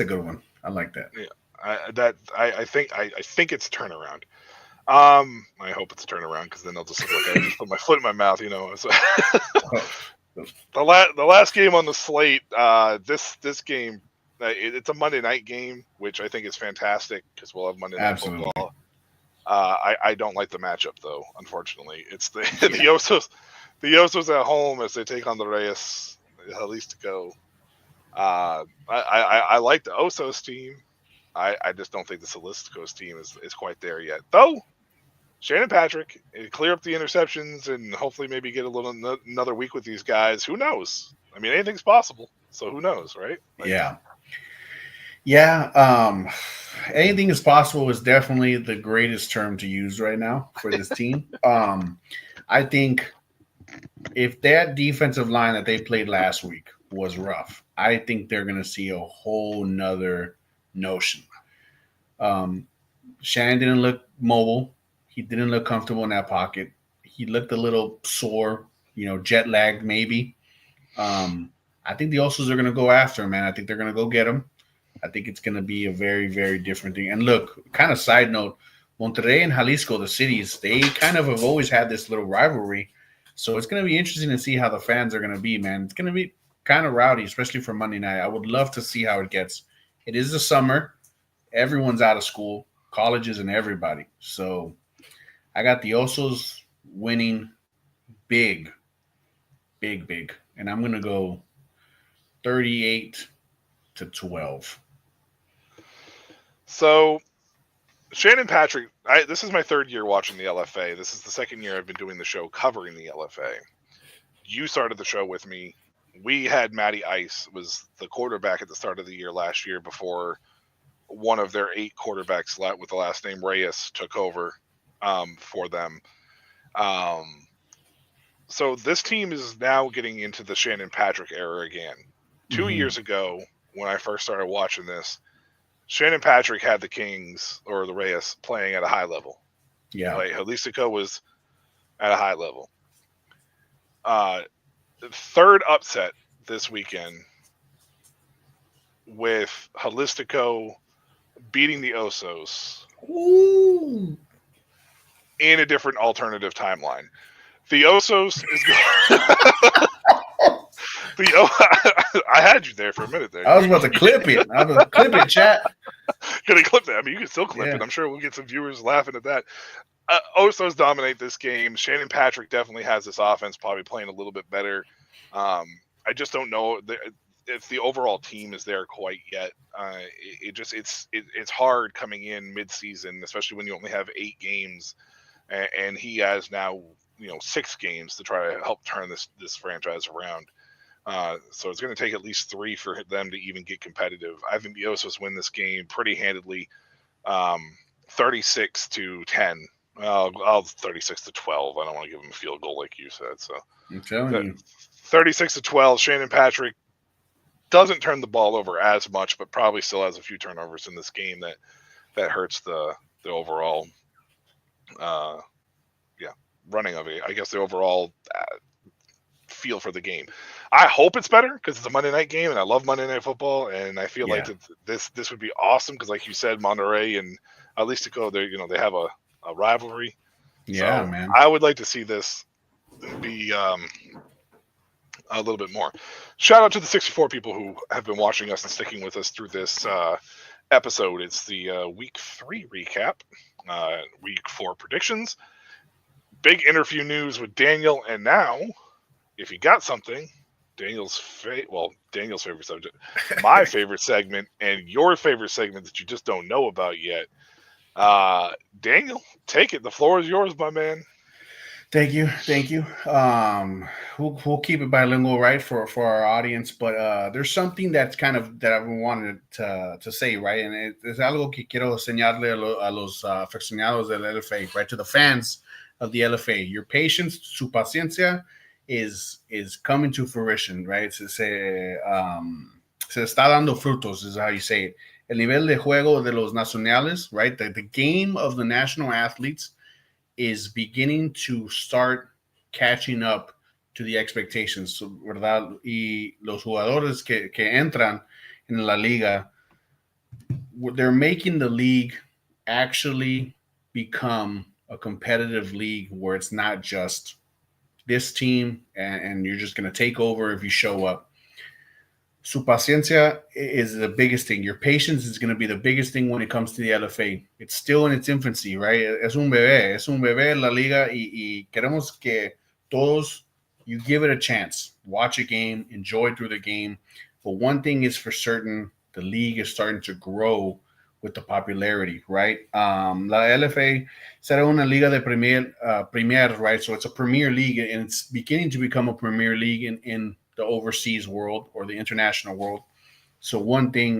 a good one. I like that. Yeah. I think it's a turnaround. I hope it's a turnaround, because then I'll just look like I just put my foot in my mouth, So the last game on the slate, this game, it's a Monday night game, which I think is fantastic because we'll have Monday night Absolutely. football. I don't like the matchup, though. Unfortunately, it's the the Osos at home as they take on the Reyes Jalisco. I like the Osos team. I just don't think the Jalisco's team is quite there yet. Though, Shannon Patrick, clear up the interceptions and hopefully maybe get another week with these guys. Who knows? I mean, anything's possible. So who knows, right? Yeah. Yeah. Anything is possible is definitely the greatest term to use right now for this team. I think if that defensive line that they played last week was rough, I think they're going to see a whole nother notion. Shannon didn't look mobile. He didn't look comfortable in that pocket. He looked a little sore, jet lagged maybe. I think the Osos are going to go after him, man. I think they're going to go get him. I think it's going to be a very, very different thing. And look, kind of side note, Monterrey and Jalisco, the cities, they kind of have always had this little rivalry. So it's going to be interesting to see how the fans are going to be, man. It's going to be kind of rowdy, especially for Monday night. I would love to see how it gets. It is the summer. Everyone's out of school, colleges and everybody. So I got the Osos winning big. And I'm going to go 38-12. So Shannon Patrick, this is my 3rd year watching the LFA. This is the 2nd year I've been doing the show covering the LFA. You started the show with me. We had Matty Ice was the quarterback at the start of the year last year before one of their 8 quarterbacks with the last name Reyes took over for them. So this team is now getting into the Shannon Patrick era again. 2 years ago, when I first started watching this, Shannon Patrick had the Kings or the Reyes playing at a high level. Yeah. Like Jalisco was at a high level. Third upset this weekend with Jalisco beating the Osos. Ooh. In a different alternative timeline. The Osos is I had you there for a minute there. I was about to clip it. I was about to clip it, chat. Gonna clip that. I mean, you can still clip it. I'm sure we'll get some viewers laughing at that. Osos dominate this game. Shannon Patrick definitely has this offense probably playing a little bit better. I just don't know if the overall team is there quite yet. It's hard coming in mid-season, especially when you only have 8 games, and he has now 6 games to try to help turn this franchise around. So it's going to take at least 3 for them to even get competitive. I think the Osos win this game pretty handedly, 36-10. I'll 36-12. I don't want to give them a field goal like you said. So I'm telling you. 36-12. Shannon Patrick doesn't turn the ball over as much, but probably still has a few turnovers in this game that hurts the overall, uh, running of it. I guess the overall feel for the game. I hope it's better because it's a Monday night game, and I love Monday Night Football, and I feel like this would be awesome because, like you said, Monterey and Atlético, they have a rivalry. Yeah, So man. I would like to see this be a little bit more. Shout out to the 64 people who have been watching us and sticking with us through this episode. It's the week 3 recap, week 4 predictions, big interview news with Daniel, and now, if you got something, Daniel's favorite subject, my favorite segment, and your favorite segment that you just don't know about yet. Daniel, take it. The floor is yours, my man. Thank you. We'll keep it bilingual, right, for our audience. But there's something that's kind of that I've been wanting to say, right, and es algo que quiero enseñarle a los aficionados del LFA, right, to the fans of the LFA. Your patience, su paciencia, is coming to fruition, right? Se está dando frutos, is how you say it. El nivel de juego de los nacionales, right, the game of the national athletes is beginning to start catching up to the expectations, ¿verdad? Y los jugadores que entran en la liga, they're making the league actually become a competitive league where it's not just this team and you're just going to take over if you show up. Su paciencia is the biggest thing. Your patience is going to be the biggest thing when it comes to the LFA. It's still in its infancy, right? Es un bebé la liga y queremos que todos, you give it a chance. Watch a game, enjoy through the game. But one thing is for certain, the league is starting to grow with the popularity, right? La LFA será una liga de premier, right? So it's a premier league and it's beginning to become a premier league in the overseas world or the international world. So one thing,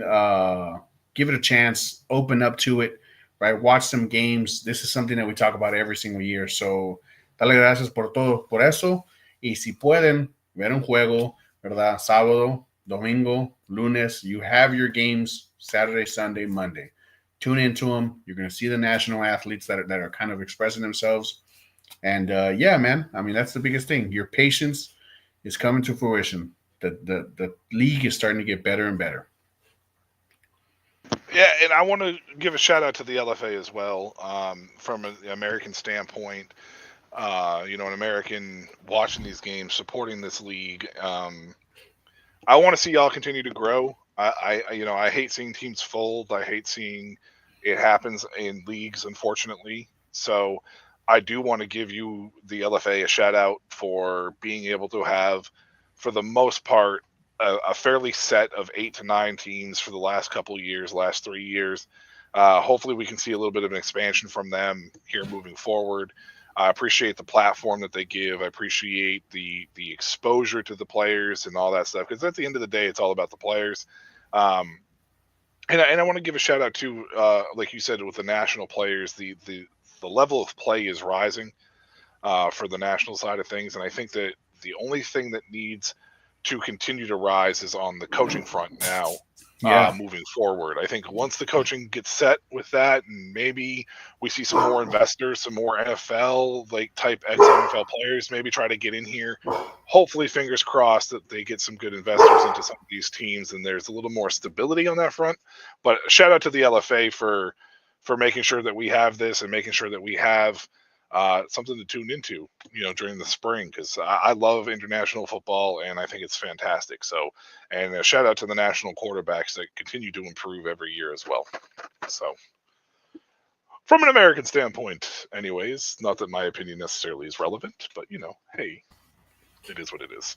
give it a chance, open up to it, right? Watch some games. This is something that we talk about every single year. So dale gracias por todo, por eso. Y si pueden ver un juego, ¿verdad? Sábado, domingo, lunes, you have your games Saturday, Sunday, Monday. Tune into them. You're going to see the national athletes that are kind of expressing themselves. And yeah, man, I mean, that's the biggest thing. Your patience is coming to fruition. The league is starting to get better and better. Yeah, and I want to give a shout out to the LFA as well, from an American standpoint. An American watching these games, supporting this league. I want to see y'all continue to grow. I hate seeing teams fold. I hate seeing it happens in leagues, unfortunately. So I do want to give you the LFA a shout out for being able to have, for the most part, a fairly set of 8 to 9 teams for the last couple of years, last 3 years. Hopefully, we can see a little bit of an expansion from them here moving forward. I appreciate the platform that they give. I appreciate the exposure to the players and all that stuff, because at the end of the day, it's all about the players. And I want to give a shout out to, like you said, with the national players, the level of play is rising for the national side of things, and I think that the only thing that needs to continue to rise is on the coaching front now. Moving forward, I think once the coaching gets set with that, and maybe we see some more investors, some more NFL like type ex-NFL players maybe try to get in here. Hopefully, fingers crossed that they get some good investors into some of these teams, and there's a little more stability on that front. But shout out to the LFA for making sure that we have this and making sure that we have something to tune into, during the spring, because I love international football and I think it's fantastic. So, and a shout out to the national quarterbacks that continue to improve every year as well. So, from an American standpoint, anyways, not that my opinion necessarily is relevant, but hey. It is what it is.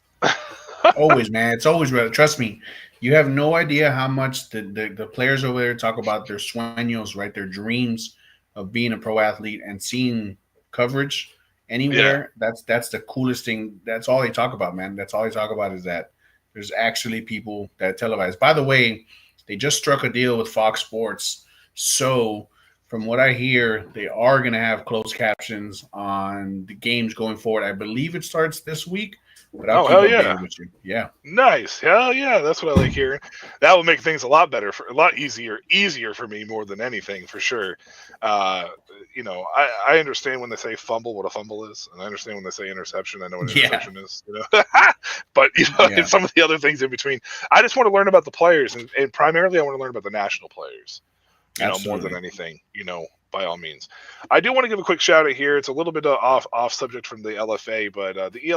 Always, man. It's always real. Trust me. You have no idea how much the players over there talk about their sueños, right? Their dreams of being a pro athlete and seeing coverage Yeah. anywhere. That's the coolest thing. That's all they talk about, man. That's all they talk about is that there's actually people that televise. By the way, they just struck a deal with Fox Sports. So from what I hear, they are going to have closed captions on the games going forward. I believe it starts this week, but I'll Oh, keep hell yeah. updated with you. Yeah. Nice. Hell yeah. That's what I like hearing. That will make things a lot better, a lot easier for me more than anything, for sure. Uh, I understand when they say fumble, what a fumble is, and I understand when they say interception. I know what an Yeah. interception is, but and Yeah. some of the other things in between. I just want to learn about the players, and primarily I want to learn about the national players. More than Absolutely. anything, by all means. I do want to give a quick shout out here. It's a little bit off subject from the LFA, but the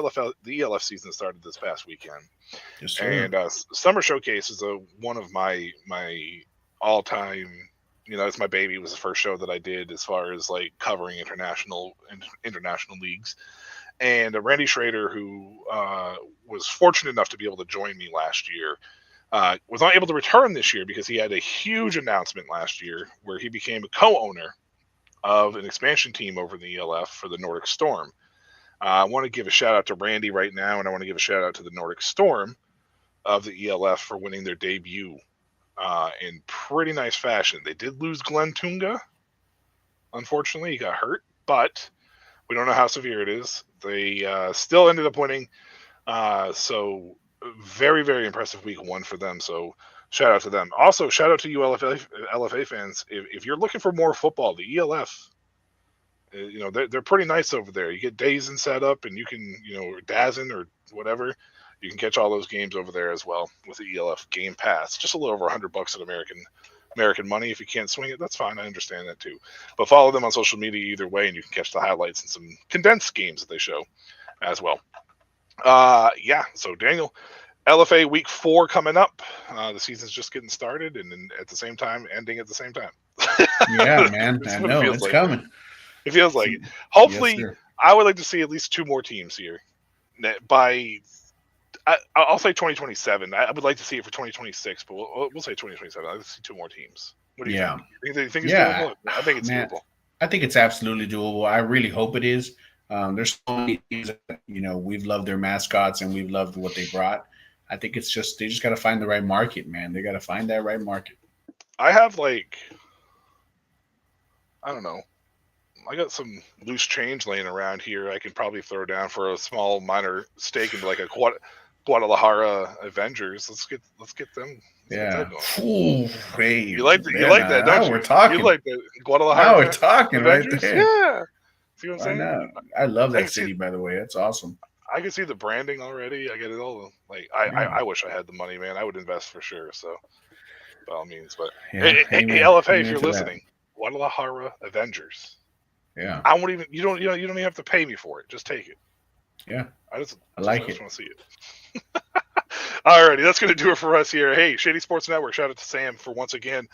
ELF season started this past weekend, Yes, sir. and Summer Showcase is one of my all time. It's my baby. It was the first show that I did as far as like covering international leagues. And Randy Schrader, who was fortunate enough to be able to join me last year, was not able to return this year because he had a huge announcement last year where he became a co-owner of an expansion team over in the ELF for the Nordic Storm. I want to give a shout out to Randy right now, and I want to give a shout out to the Nordic Storm of the ELF for winning their debut in pretty nice fashion. They did lose Glenn Tunga. Unfortunately, he got hurt, but we don't know how severe it is. They still ended up winning. So very, very impressive week one for them. So shout out to them. Also, shout out to you LFA fans. If you're looking for more football, the ELF, they're pretty nice over there. You get days and set up, and you can, Dazen or whatever. You can catch all those games over there as well with the ELF Game Pass. Just a little over $100 at American money. If you can't swing it, that's fine. I understand that too. But follow them on social media either way, and you can catch the highlights and some condensed games that they show as well. So Daniel, LFA week 4 coming up. The season's just getting started, and then at the same time, ending at the same time. Yeah, man. That's I what it know feels it's like. coming. It feels like it. Yes, Hopefully, sir. I would like to see at least 2 more teams here by. I'll say 2027. I would like to see it for 2026, but we'll say 2027. I'd like to see 2 more teams. What do you Yeah. think? You think it's Yeah. doable? I think it's Man, doable. I think it's absolutely doable. I really hope it is. There's so many teams that, we've loved their mascots and we've loved what they brought. I think it's just they just got to find the right market, man. They got to find that right market. I have I don't know. I got some loose change laying around here. I could probably throw down for a small minor stake into like a Guadalajara Avengers. Let's get them. Let's get Yeah. that going. Ooh, hey, You like that? You man, like that, don't now you? we're You talking. like that Now we're Guadalajara talking right Avengers? there. Yeah. See what I'm Why saying? not? I love I that can see. city, by the way. That's awesome. I can see the branding already. I get it all. Like Yeah. I wish I had the money, man. I would invest for sure. So by all means, but Yeah. hey, Amen. LFA, if Amen you're to that. listening, Guadalajara Avengers. Yeah. I won't even. You don't even have to pay me for it. Just take it. Yeah. I just I just, I like just it. want to see it. Alrighty, that's going to do it for us here. Hey, Shady Sports Network. Shout out to Sam for once again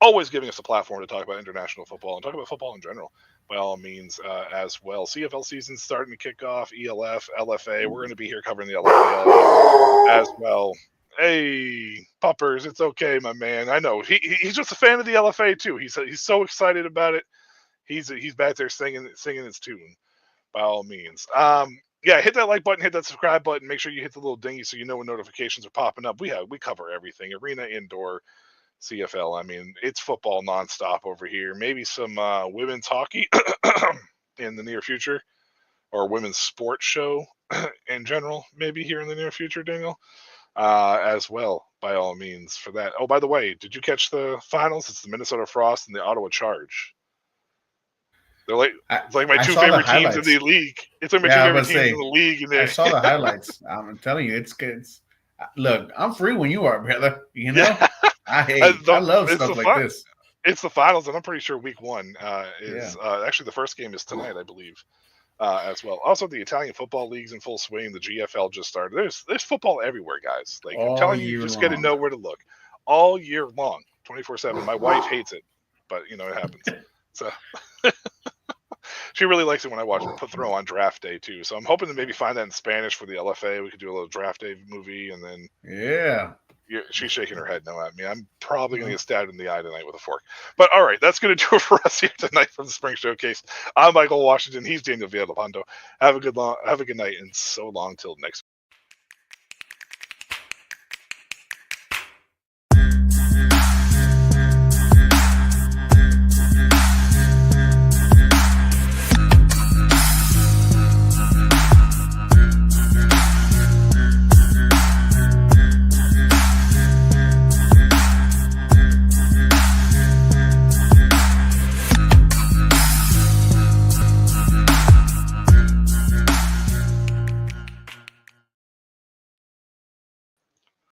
always giving us a platform to talk about international football and talk about football in general. By all means, as well. CFL season's starting to kick off. ELF, LFA. We're going to be here covering the LFA as well. Hey, Puppers, it's okay, my man. I know he's just a fan of the LFA too. He's so excited about it. He's back there singing his tune. By all means. Yeah, hit that like button, hit that subscribe button. Make sure you hit the little dingy so you know when notifications are popping up. We cover everything: arena, indoor, CFL. I mean, it's football nonstop over here. Maybe some women's hockey in the near future, or a women's sports show in general, maybe here in the near future, Daniel, as well. By all means, for that. Oh, by the way, did you catch the finals? It's the Minnesota Frost and the Ottawa Charge. They're like I, it's like my I two saw the favorite teams in the highlights. league. It's like my two Yeah, I favorite was gonna teams in say the league, and I they saw the highlights. I'm telling you, it's good. Look, I'm free when you are, brother. yeah. I love It's stuff like this. it's the finals, and I'm pretty sure week 1 Yeah. is actually the first game is tonight, I believe, as well. Also, the Italian football league's in full swing. The GFL just started. There's football everywhere, guys. Like I'm All telling you, you year just got to long. know where to look all year long, 24/7. My wife hates it, but it happens. So She really likes it when I watch throw on Draft Day too. So I'm hoping to maybe find that in Spanish for the LFA. We could do a little Draft Day movie, and then she's shaking her head no at me. I'm probably going to get stabbed in the eye tonight with a fork. But all right, that's going to do it for us here tonight from the Spring Showcase. I'm Michael Washington. He's Daniel Villalpando. Have a good night, and so long till next.